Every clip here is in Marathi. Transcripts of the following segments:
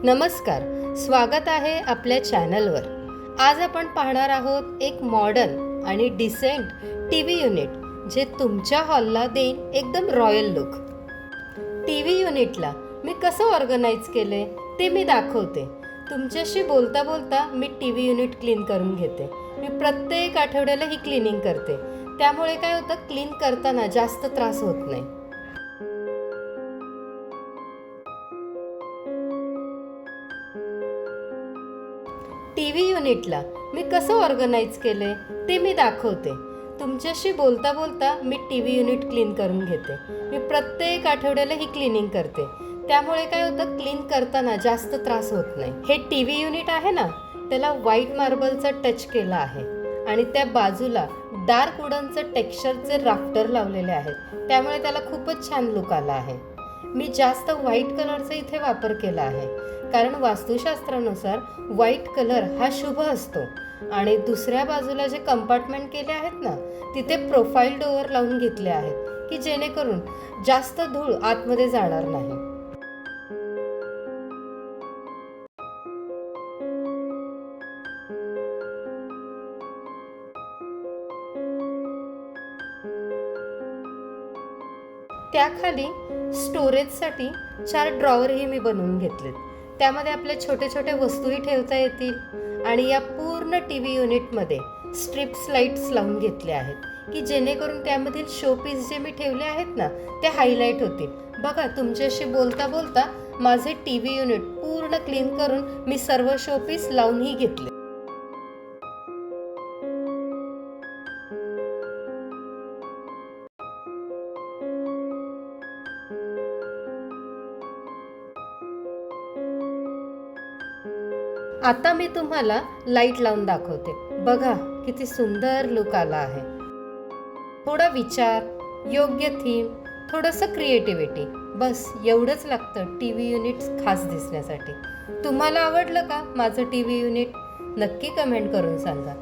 नमस्कार, स्वागत आहे आपल्या चॅनलवर. आज आपण पाहणार आहोत एक मॉडर्न आणि डिसेंट टी व्ही युनिट जे तुमच्या हॉलला देईन एकदम रॉयल लुक. टी व्ही युनिटला मी कसं ऑर्गनाईज केले ते मी दाखवते. तुमच्याशी बोलता बोलता मी टी व्ही युनिट क्लीन करून घेते. मी प्रत्येक आठवड्याला ही क्लिनिंग करते, त्यामुळे काय होतं, क्लीन करताना जास्त त्रास होत नाही. टी व्ही युनिटला मी कसं ऑर्गनाईज केले ते मी दाखवते. तुमच्याशी बोलता बोलता मी टी व्ही युनिट क्लीन करून घेते. मी प्रत्येक आठवड्याला ही क्लिनिंग करते, त्यामुळे काय होतं, क्लीन करताना जास्त त्रास होत नाही. हे टी व्ही युनिट आहे ना, त्याला व्हाईट मार्बलचा टच केला आहे आणि त्या बाजूला डार्क वुडनचं टेक्स्चरचे राफ्टर लावलेले आहेत, त्यामुळे त्याला खूपच छान लुक आला आहे. मी जास्त व्हाईट कलरचा इथे वापर केला आहे, कारण वास्तुशास्त्रानुसार व्हाईट कलर हा शुभ असतो. आणि दुसऱ्या बाजूला जे कंपार्टमेंट केले आहेत ना, तिथे प्रोफाईल डोअर लावून घेतले आहेत की जेणेकरून जास्त धूळ आतमध्ये जाणार नाही. त्याखाली स्टोरेजसाठी 4 ड्रॉवरही मी बनवून घेतलेत. त्यामध्ये आपल्या छोटे छोटे वस्तूही ठेवता येतील. आणि या पूर्ण टी व्ही युनिटमध्ये स्ट्रिप्स लाईट्स लावून घेतले आहेत की जेणेकरून त्यामधील शोपीस जे मी ठेवले आहेत ना, ते हायलाईट होतील. बघा, तुमच्याशी बोलता बोलता माझे टी व्ही युनिट पूर्ण क्लीन करून मी सर्व शोपीस लावूनही घेतले. आता मी तुम्हाला लाईट लावून दाखवते. बघा किती सुंदर लुक आला आहे. थोडा विचार, योग्य थीम, थोडंसं क्रिएटिव्हिटी, बस एवढंच लागतं टी व्ही युनिट खास दिसण्यासाठी. तुम्हाला आवडलं का माझं टी व्ही युनिट? नक्की कमेंट करून सांगा.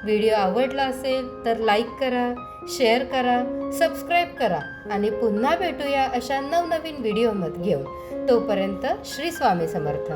व्हिडिओ आवडला असेल तर लाईक करा, शेअर करा, सबस्क्राईब करा आणि पुन्हा भेटूया अशा नवनवीन व्हिडिओमध्ये घेऊन. तोपर्यंत श्री स्वामी समर्थ.